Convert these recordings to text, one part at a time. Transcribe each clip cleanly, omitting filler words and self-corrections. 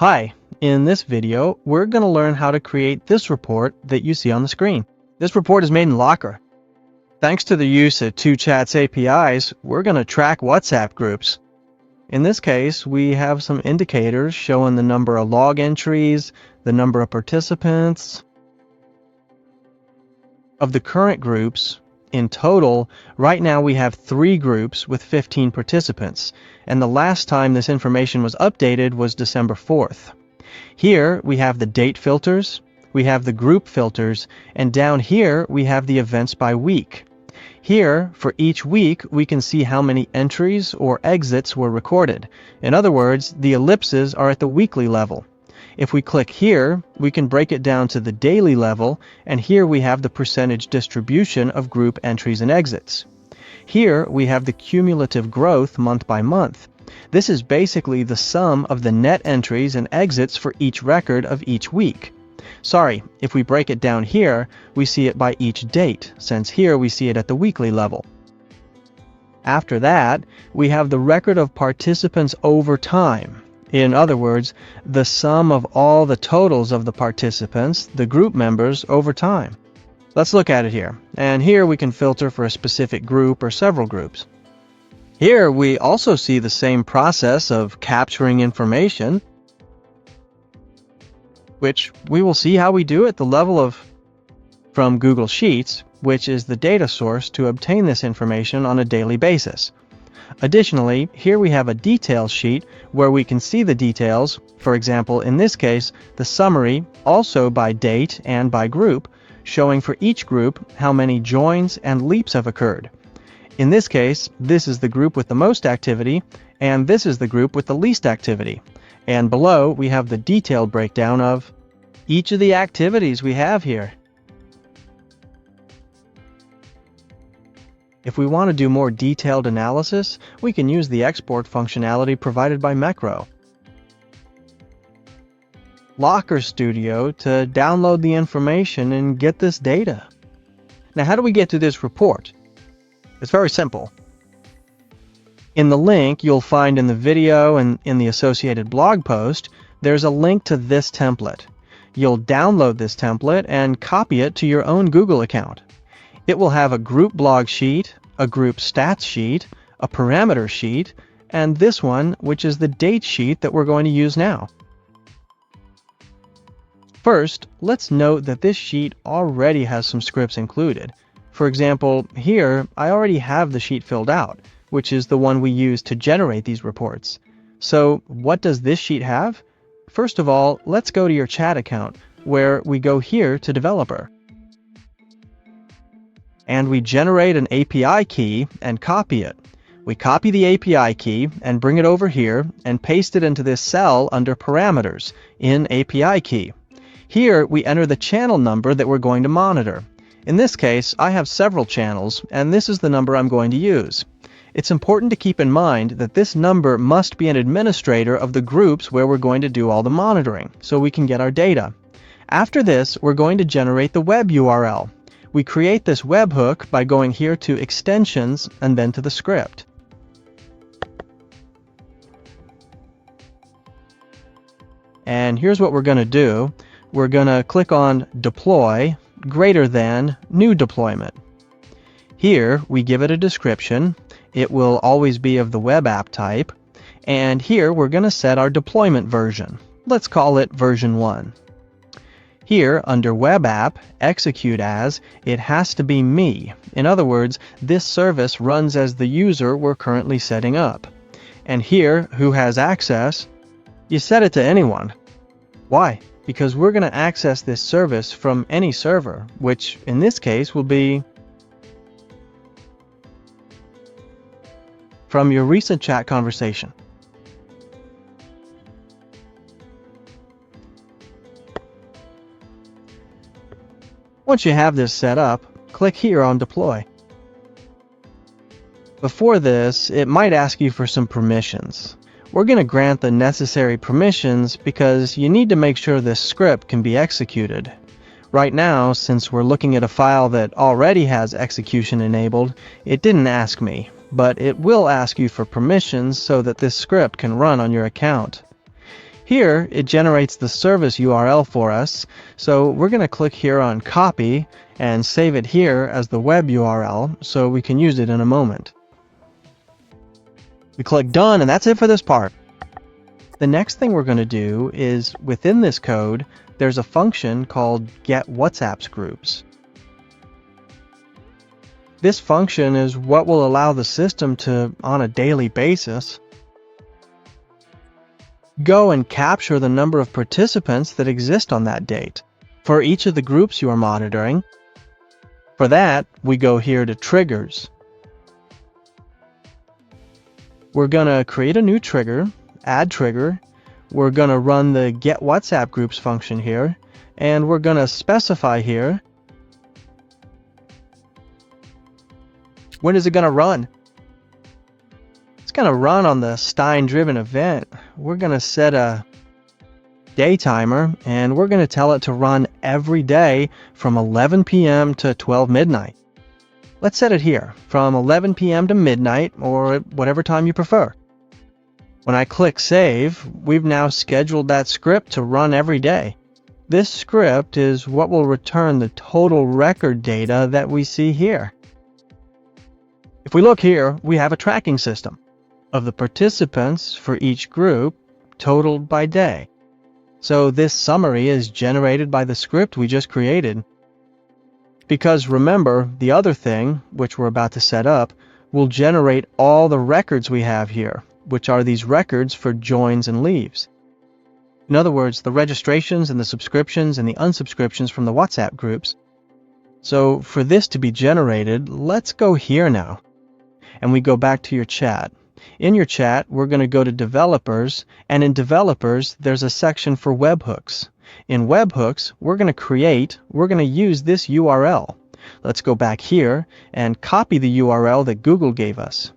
Hi, in this video, we're going to learn how to create this report that you see on the screen. This report is made in Locker. Thanks to the use of TwoChat's APIs, we're going to track WhatsApp groups. In this case, we have some indicators showing the number of log entries, the number of participants. Of the current groups, in total, right now we have 3 groups with 15 participants, and the last time this information was updated was December 4th. Here we have the date filters, we have the group filters, and down here we have the events by week. Here, for each week, we can see how many entries or exits were recorded. In other words, the ellipses are at the weekly level. If we click here, we can break it down to the daily level, and here we have the percentage distribution of group entries and exits. Here we have the cumulative growth month by month. This is basically the sum of the net entries and exits for each record of each week. Sorry, if we break it down here, we see it by each date, since here we see it at the weekly level. After that, we have the record of participants over time. In other words, the sum of all the totals of the participants, the group members, over time. Let's look at it here. And here we can filter for a specific group or several groups. Here we also see the same process of capturing information, which we will see how we do at the level of from Google Sheets, which is the data source to obtain this information on a daily basis. Additionally, here we have a details sheet where we can see the details, for example, in this case, the summary, also by date and by group, showing for each group how many joins and leaps have occurred. In this case, this is the group with the most activity, and this is the group with the least activity. And below, we have the detailed breakdown of each of the activities we have here. If we want to do more detailed analysis, we can use the export functionality provided by Mecro. Locker Studio to download the information and get this data. Now, how do we get to this report? It's very simple. In the link you'll find in the video and in the associated blog post, there's a link to this template. You'll download this template and copy it to your own Google account. It will have a group blog sheet, a group stats sheet, a parameter sheet, and this one, which is the date sheet that we're going to use now. First, let's note that this sheet already has some scripts included. For example, here I already have the sheet filled out, which is the one we use to generate these reports. So what does this sheet have? First of all, let's go to your chat account, where we go here to Developer. And we generate an API key and copy it. We copy the API key and bring it over here and paste it into this cell under Parameters in API key. Here we enter the channel number that we're going to monitor. In this case, I have several channels, and this is the number I'm going to use. It's important to keep in mind that this number must be an administrator of the groups where we're going to do all the monitoring, so we can get our data. After this, we're going to generate the web URL. We create this webhook by going here to Extensions and then to the script. And here's what we're going to do. We're going to click on Deploy greater than New Deployment. Here we give it a description. It will always be of the web app type. And here we're going to set our deployment version. Let's call it version 1. Here, under Web App, Execute As, it has to be me. In other words, this service runs as the user we're currently setting up. And here, Who has access, you set it to anyone. Why? Because we're going to access this service from any server, which in this case will be from your recent chat conversation. Once you have this set up, click here on Deploy. Before this, it might ask you for some permissions. We're going to grant the necessary permissions because you need to make sure this script can be executed. Right now, since we're looking at a file that already has execution enabled, it didn't ask me, but it will ask you for permissions so that this script can run on your account. Here, it generates the service URL for us, so we're going to click here on Copy and save it here as the web URL so we can use it in a moment. We click Done, and that's it for this part. The next thing we're going to do is, within this code, there's a function called getWhatsappsGroups. This function is what will allow the system to, on a daily basis, go and capture the number of participants that exist on that date for each of the groups you are monitoring. For that, we go here to Triggers. We're going to create a new trigger, Add Trigger. We're going to run the getWhatsappGroups function here, and we're going to specify here when is it going to run. It's going to run on the Stein-driven event. We're going to set a day timer, and we're going to tell it to run every day from 11 p.m. to 12 midnight. Let's set it here, from 11 p.m. to midnight, or whatever time you prefer. When I click Save, we've now scheduled that script to run every day. This script is what will return the total record data that we see here. If we look here, we have a tracking system of the participants for each group totaled by day. So this summary is generated by the script we just created. Because remember, the other thing, which we're about to set up, will generate all the records we have here, which are these records for joins and leaves. In other words, the registrations and the subscriptions and the unsubscriptions from the WhatsApp groups. So for this to be generated, let's go here now. And we go back to your chat. In your chat, we're going to go to Developers, and in Developers, there's a section for webhooks. In webhooks, we're going to use this URL. Let's go back here and copy the URL that Google gave us.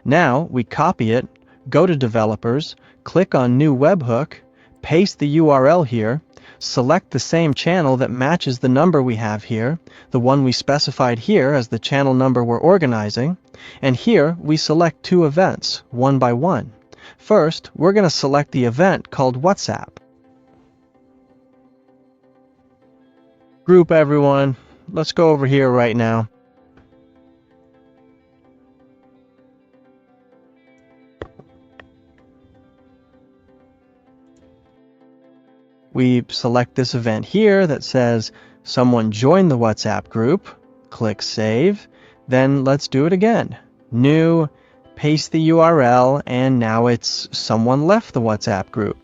Now, we copy it, go to Developers, click on New Webhook, paste the URL here, select the same channel that matches the number we have here, the one we specified here as the channel number we're organizing, and here we select two events, one by one. First, we're going to select the event called WhatsApp. Group everyone. Let's go over here right now. We select this event here that says someone joined the WhatsApp group, click Save, then let's do it again. New, paste the URL, and now it's someone left the WhatsApp group.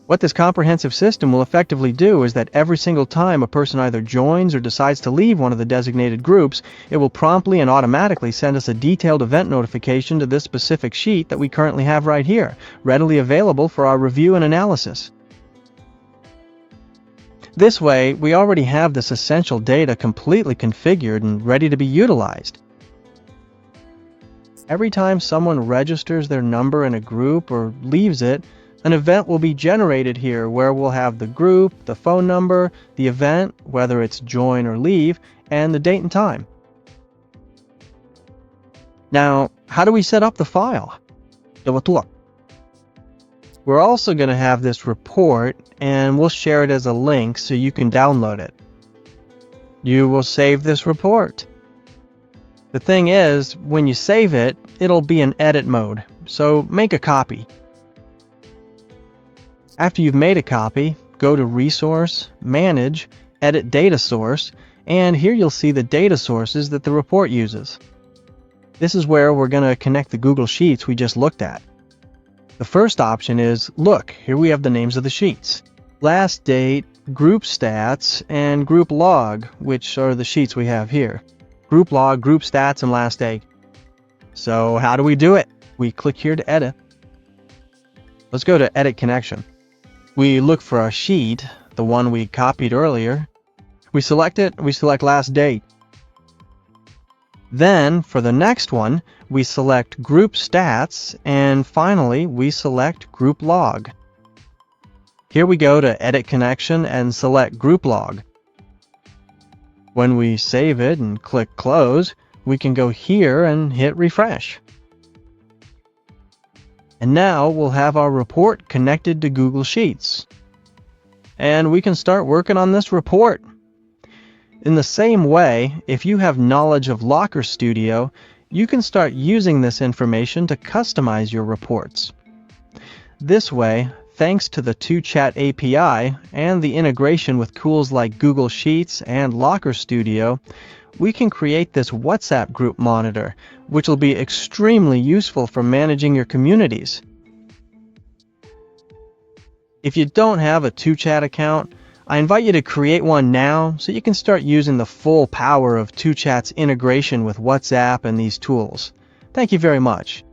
What this comprehensive system will effectively do is that every single time a person either joins or decides to leave one of the designated groups, it will promptly and automatically send us a detailed event notification to this specific sheet that we currently have right here, readily available for our review and analysis. This way, we already have this essential data completely configured and ready to be utilized. Every time someone registers their number in a group or leaves it, an event will be generated here where we'll have the group, the phone number, the event, whether it's join or leave, and the date and time. Now, how do we set up the file? We're also going to have this report, and we'll share it as a link so you can download it. You will save this report. The thing is, when you save it, it'll be in edit mode, so make a copy. After you've made a copy, go to Resource, Manage, Edit Data Source, and here you'll see the data sources that the report uses. This is where we're going to connect the Google Sheets we just looked at. The first option is, look, here we have the names of the sheets. Last date, group stats, and group log, which are the sheets we have here. Group log, group stats, and last date. So how do we do it? We click here to edit. Let's go to Edit Connection. We look for our sheet, the one we copied earlier. We select it, we select last date. Then, for the next one, we select Group Stats, and finally, we select Group Log. Here we go to Edit Connection and select Group Log. When we save it and click Close, we can go here and hit Refresh. And now we'll have our report connected to Google Sheets. And we can start working on this report. In the same way, if you have knowledge of Locker Studio, you can start using this information to customize your reports. This way, thanks to the ToChat API and the integration with tools like Google Sheets and Locker Studio, we can create this WhatsApp group monitor, which will be extremely useful for managing your communities. If you don't have a ToChat account, I invite you to create one now so you can start using the full power of ToChat's integration with WhatsApp and these tools. Thank you very much.